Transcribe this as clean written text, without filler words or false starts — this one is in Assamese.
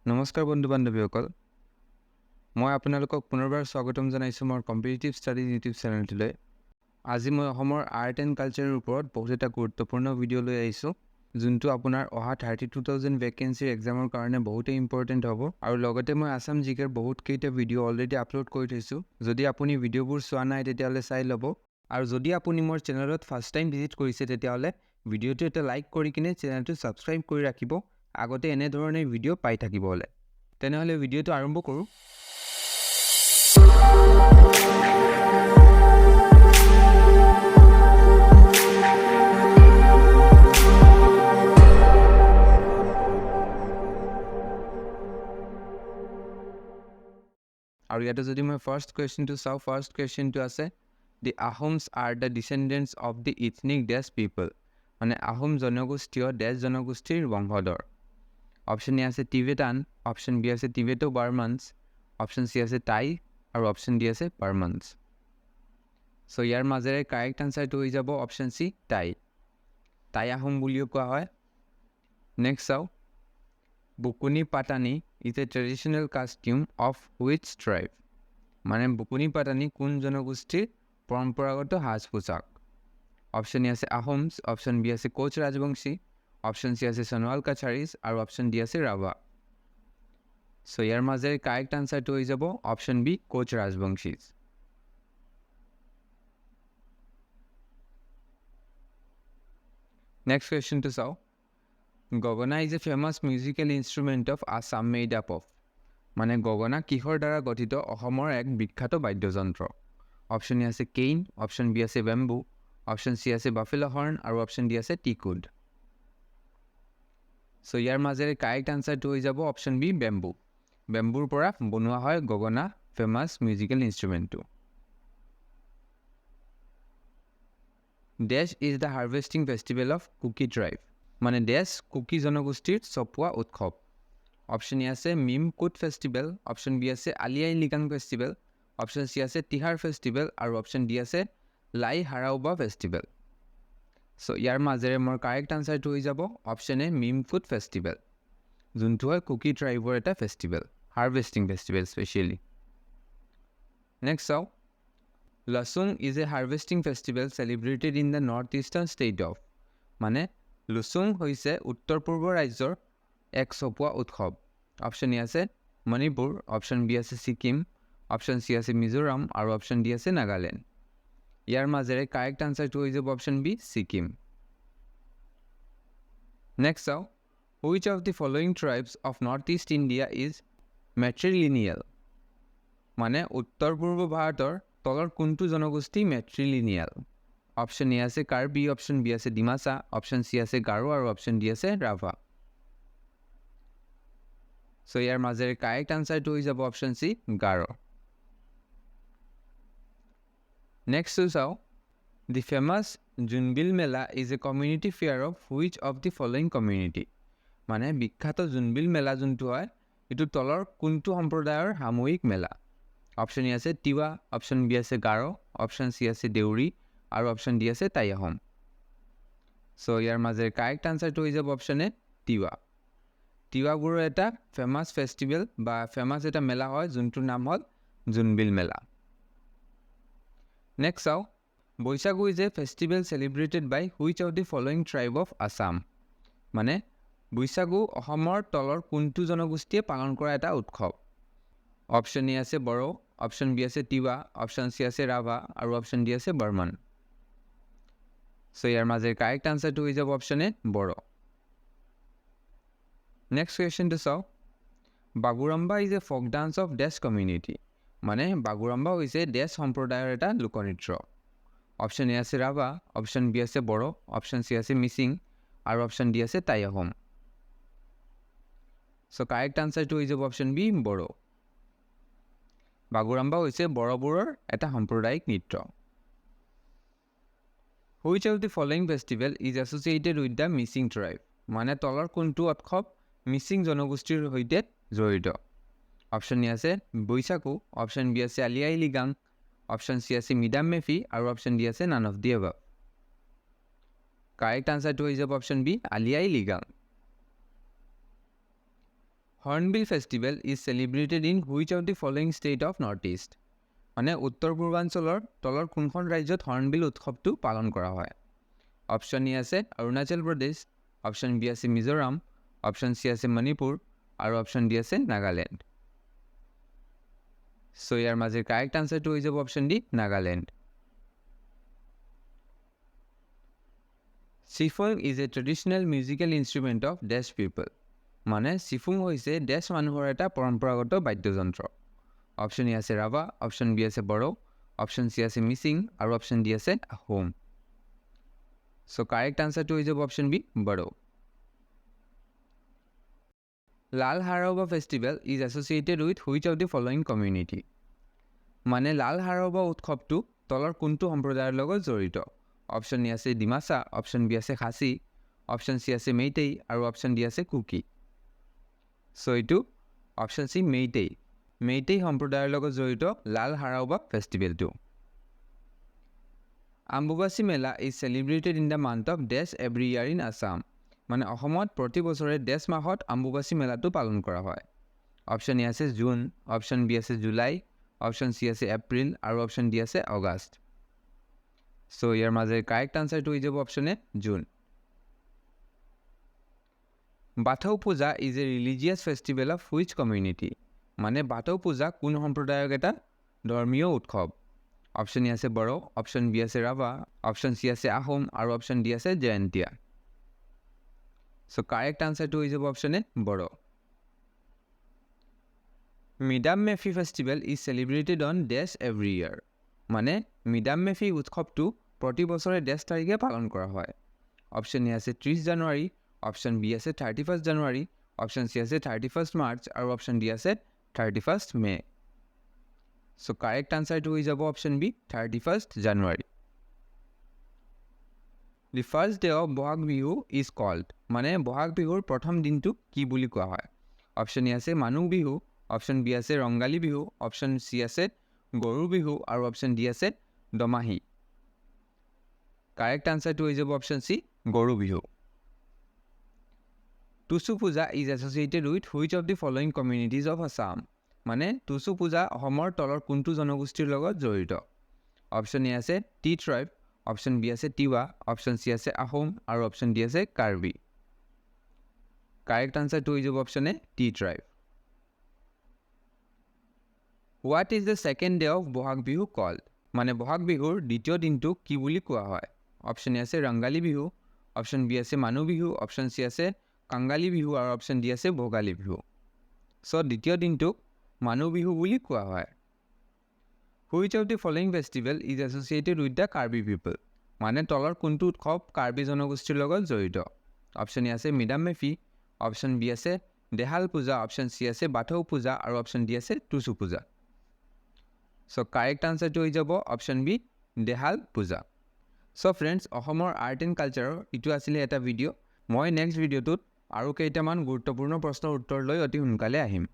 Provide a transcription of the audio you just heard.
নমস্কাৰ বন্ধু বান্ধৱীসকল মই আপোনালোকক পুনৰবাৰ স্বাগতম জনাইছো মোৰ কম্পিটিটিভ ষ্টাডিজ ইউটিউব চেনেলটোলৈ আজি মই অসমৰ আৰ্ট এণ্ড কালচাৰৰ ওপৰত বহুত এটা গুৰুত্বপূৰ্ণ ভিডিঅ' লৈ আহিছোঁ যোনটো আপোনাৰ অহা 32000 ভেকেন্সিৰ এক্সামৰ কাৰণে বহুতে ইম্পৰ্টেণ্ট হ'ব আৰু লগতে মই আসাম জিকেৰ বহুত কেইটা ভিডিঅ' অলৰেডি আপলোড কৰি থৈছোঁ যদি আপুনি ভিডিঅ'বোৰ চোৱা নাই তেতিয়াহ'লে চাই ল'ব আৰু যদি আপুনি মোৰ চেনেলত ফাৰ্ষ্ট টাইম ভিজিট কৰিছে তেতিয়াহ'লে ভিডিঅ'টো এটা লাইক কৰি কিনে চেনেলটো ছাবস্ক্ৰাইব কৰি ৰাখিব আগতে এনে ধৰণৰ ভিডিঅ' পাই থাকিবলৈ তেনেহ'লে ভিডিঅ'টো আৰম্ভ কৰোঁ আৰু ইয়াতে যদি মই ফাৰ্ষ্ট কুৱেশ্যনটো চাওঁ ফাৰ্ষ্ট কুৱেশ্যনটো আছে the Ahoms are the descendants of the ethnic dash people মানে আহোম জনগোষ্ঠীয় ডেছ জনগোষ্ঠীৰ বংশধৰ অপশ্যন এ আছে টিবেটান অপশ্যন বি আছে টিবেটো বাৰ্মানছ অপশ্যন চি আছে টাই আৰু অপশ্যন ডি আছে বাৰ্মানছ চ' ইয়াৰ মাজেৰে কাৰেক্ট আনচাৰটো হৈ যাব অপশ্যন চি টাই আহোম বুলিও কোৱা হয় নেক্সট চাওঁ Bukuni Patani is a traditional costume of which tribe মানে বুকুনি পাটানি কোন জনগোষ্ঠীৰ পৰম্পৰাগত সাজ পোছাক অপশ্যন এ আছে আহোমছ অপশ্যন বি আছে কোচ ৰাজবংশী অপশ্যন চি আছে সোণোৱাল কাছাৰীজ আৰু অপশ্যন ডি আছে ৰাভা চ' ইয়াৰ মাজেৰে কাৰেক্ট আনচাৰটো হৈ যাব অপশ্যন বি কোচ ৰাজবংশীজ নেক্সট কুৱেশ্যনটো চাওঁ গগনা is a famous musical instrument of Assam made up of মানে গগনা কিহৰ দ্বাৰা গঠিত অসমৰ এক বিখ্যাত বাদ্যযন্ত্ৰ অপশ্যন এ আছে কেইন অপশ্যন বি আছে বেম্বু অপশ্যন চি আছে বাফেলো হৰ্ণ আৰু অপশ্যন ডি আছে টিকুড চ' ইয়াৰ মাজেৰে কাৰেক্ট আনচাৰটো হৈ যাব অপশ্যন বি বেম্বুৰ পৰা বনোৱা হয় গগনা ফেমাছ মিউজিকেল ইনষ্ট্ৰুমেণ্টটো dash is the harvesting festival of Kuki tribe মানে ডেছ কুকি জনগোষ্ঠীৰ চপোৱা উৎসৱ অপশ্যন এ আছে মিম কুট ফেষ্টিভেল অপশ্যন বি আছে Ali Aye Ligang festival option C আছে তিহাৰ ফেষ্টিভেল আৰু অপশ্যন ডি আছে লাই হাৰাওবা ফেষ্টিভেল চ' ইয়াৰ মাজেৰে মোৰ কাৰেক্ট আনচাৰটো হৈ যাব অপশ্যন এ মিম কুট ফেষ্টিভেল যোনটো হয় কুকি ট্ৰাইবৰ এটা festival harvesting festival specially next চাওঁ Loosong is a harvesting festival celebrated in the north eastern state of মানে লুচুং হৈছে উত্তৰ পূৰ্ব ৰাজ্যৰ এক চপোৱা উৎসৱ অপশ্যন এ আছে মণিপুৰ অপশ্যন বি আছে ছিকিম অপশ্যন চি আছে মিজোৰাম আৰু অপশ্যন ডি আছে নাগালেণ্ড ইয়াৰ মাজেৰে কাৰেক্ট আনচাৰটো হৈ যাব অপশ্যন বি ছিকিম নেক্সট চাওঁ which of the following tribes of north east India is matrilineal মানে উত্তৰ পূৰ্ব ভাৰতৰ তলৰ কোনটো জনগোষ্ঠী মেট্ৰিলিনিয়েল অপশ্যন এ আছে কাৰ্বি অপশ্যন বি আছে ডিমাচা অপশ্যন চি আছে গাৰো আৰু অপশ্যন ডি আছে ৰাভা চ' ইয়াৰ মাজেৰে কাৰেক্ট আনচাৰটো হৈ যাব অপশ্যন চি গাৰো নেক্সটটো চাওঁ the famous Jonbeel mela is a community fair of which of the following community মানে বিখ্যাত জোনবিল মেলা যোনটো হয় এইটো তলৰ কোনটো সম্প্ৰদায়ৰ সামূহিক মেলা অপশ্যন এ আছে তিৱা অপশ্যন বি আছে গাৰো অপশ্যন চি আছে দেউৰী আৰু অপশ্যন ডি আছে টাই আহোম চ' ইয়াৰ মাজেৰে কাৰেক্ট আনচাৰটো হৈ যাব অপশ্যন এ তিৱাবোৰৰ এটা ফেমাছ ফেষ্টিভেল বা ফেমাছ এটা মেলা হয় যোনটোৰ নাম হ'ল জোনবিল মেলা নেক্সট চাওঁ Baishagu is a festival celebrated by which of the following tribe of Assam মানে বৈশাগু অসমৰ তলৰ কোনটো জনগোষ্ঠীয়ে পালন কৰা এটা উৎসৱ অপশ্যন এ আছে বড়ো অপশ্যন বি আছে তিৱা অপশ্যন চি আছে ৰাভা আৰু অপশ্যন ডি আছে বাৰ্মান চ' ইয়াৰ মাজেৰে কাৰেক্ট আনচাৰটো হৈ যাব অপশ্যন এ বড়ো নেক্সট কুৱেশ্যনটো চাওঁ Bagurumba is a folk dance of dash community মানে বাগুৰাম্বা হৈছে ডেছ সম্প্ৰদায়ৰ এটা লোকনৃত্য অপশ্যন এ আছে ৰাভা অপশ্যন বি আছে বড়ো অপশ্যন চি আছে মিচিং আৰু অপশ্যন ডি আছে টাই আহোম চ' কাৰেক্ট আনচাৰটো হৈ যাব অপশ্যন বি বড়ো বাগুৰাম্বা হৈছে বড়োবোৰৰ এটা সাম্প্ৰদায়িক নৃত্য which of the following festival is associated with the Mising tribe মানে তলৰ কোনটো উৎসৱ মিচিং জনগোষ্ঠীৰ সৈতে জড়িত অপশ্যন এ আছে বৈশাগু অপশ্যন বি আছে আলি আই লিগাং অপশ্যন চি আছে মিডাম মেফি আৰু অপশ্যন ডি আছে none of the above correct আনচাৰটো হৈ যাব option B Ali Aye Ligang Hornbill Festival is celebrated in which of the following state of Northeast? মানে উত্তৰ পূৰ্বাঞ্চলৰ তলৰ কোনখন ৰাজ্যত হৰ্ণবিল উৎসৱটো পালন কৰা হয়? অপশ্যন এ আছে অৰুণাচল প্ৰদেশ, অপশ্যন বি আছে মিজোৰাম, অপশ্যন সি আছে মণিপুৰ আৰু অপশ্যন ডি আছে নাগালেণ্ড। সো ইয়াৰ মাজৰ কাৰেক্ট আনসাৰটো হৈ যাব option D Nagaland. Siphung is a traditional musical instrument of dash people. মানে চিফুং হৈছে ডেছ মানুহৰ এটা পৰম্পৰাগত বাদ্যযন্ত্ৰ। অপশ্যন এ আছে ৰাভা, অপশ্যন বি আছে বড়ো, অপশ্যন সি আছে মিচিং আৰু অপশ্যন ডি আছে আহোম। সো কাৰেক্ট আনসাৰটো হৈ যাব option B Bodo. Lai Haraoba festival is associated with which of the following community. মানে লাল হাৰবা উৎসৱটো তলৰ কোনটো সম্প্ৰদায়ৰ লগত জড়িত? অপশ্যন এ আছে ডিমাচা, অপশ্যন বি আছে খাচী, অপশ্যন সি আছে মেইটেই আৰু অপশ্যন ডি আছে কুকি। সো এইটো অপশ্যন সি মেইটেই। মেইটেই সম্প্ৰদায়ৰ লগত জড়িত লাল হাৰবা ফেষ্টিভেলটো। Ambubachi mela is celebrated in the month of dash every year in Assam. মানে অসমত প্ৰতি বছৰে ডেছ মাহত আম্বুবাচী মেলাটো পালন কৰা হয়। অপশ্যন এ আছে জুন, অপশ্যন বি আছে জুলাই, অপশ্যন সি আছে এপ্ৰিল আৰু অপশ্যন ডি আছে অগাষ্ট। সো ইয়াৰ মাজৰ কাৰেক্ট আনসাৰটো হৈ যাব অপশ্যন এ জুন। বাথৌ পূজা is a religious festival of which community. মানে বাথৌ পূজা কোন সম্প্ৰদায়ৰ এটা ধৰ্মীয় উৎসৱ? অপশ্যন এ আছে বড়ো, অপশ্যন বি আছে ৰাভা, অপশ্যন সি আছে আহোম আৰু অপশ্যন ডি আছে জয়ন্তীয়া। সো কাৰেক্ট আনসাৰটো হৈ যাব option A Bodo. Medam Mephi festival is celebrated on dash every year. মানে মিডাম মেফি উৎসৱটো প্ৰতি বছৰে ডেছ তাৰিখে পালন কৰা হয়। অপশ্যন এ আছে 30 জানুৱাৰী, অপশ্যন বি আছে 31 জানুৱাৰী, অপশ্যন সি আছে 31 মাৰ্চ আৰু অপশ্যন ডি আছে 31 মে। সো কাৰেক্ট আনসাৰটো হৈ যাব option B 31 January. The first day of Bohag Bihu is called. মানে বহাগ বিহুৰ প্ৰথম দিনটো কি বুলি কোৱা হয়? অপশ্যন এ আছে মানুহ বিহু, অপশ্যন বি আছে ৰংগালী বিহু, অপশ্যন সি আছে গৰু বিহু আৰু অপশ্যন ডি আছে দমাহী। কাৰেক্ট আনসাৰটো হৈ যাব অপশ্যন চি গৰু বিহু। টুচু পূজা is associated with which of the following communities of Assam. মানে টুচু পূজা অসমৰ তলৰ কোনটো জনগোষ্ঠীৰ লগত জড়িত? অপশ্যন এ আছে টি ট্ৰাইব, অপশ্যন বি আছে তিৱা, অপশ্যন সি আছে আহোম আৰু অপশ্যন ডি আছে কাৰ্বি। কাৰেক্ট আনসাৰটো হৈ যাব অপশ্যন এ টি tribe. What is the second day of Bohag Bihu called. মানে বহাগ বিহুৰ দ্বিতীয় দিনটোক কি বুলি কোৱা হয়? অপশ্যন এ আছে ৰংগালী বিহু, অপশ্যন বি আছে মানুহ বিহু, অপশ্যন চি আছে কাংগালী বিহু আৰু অপশ্যন ডি আছে ভোগালী বিহু। সো দ্বিতীয় দিনটোক মানুহ বিহু বুলি কোৱা হয়। Which of the following festival is associated with the Karbi people. মানে তলৰ কোনটো উৎসৱ কাৰ্বি জনগোষ্ঠীৰ লগত জড়িত? অপশ্যন এ আছে মিডাম মেফি, অপশ্যন বি আছে দেহাল পূজা, অপশ্যন চি আছে বাথৌ পূজা আৰু অপশ্যন ডি আছে টুচু পূজা। সো কাৰেক্ট আনসাৰটো হৈ যাব অপশ্যন বি দেহাল পূজা। সো ফ্ৰেণ্ডছ, অসমৰ আৰ্ট এণ্ড কালচাৰৰ এইটো আছিলে এটা ভিডিঅ'। মই নেক্সট ভিডিঅ'টোত আৰু কেইটামান গুৰুত্বপূৰ্ণ প্ৰশ্নৰ উত্তৰ লৈ অতি সোনকালে আহিম।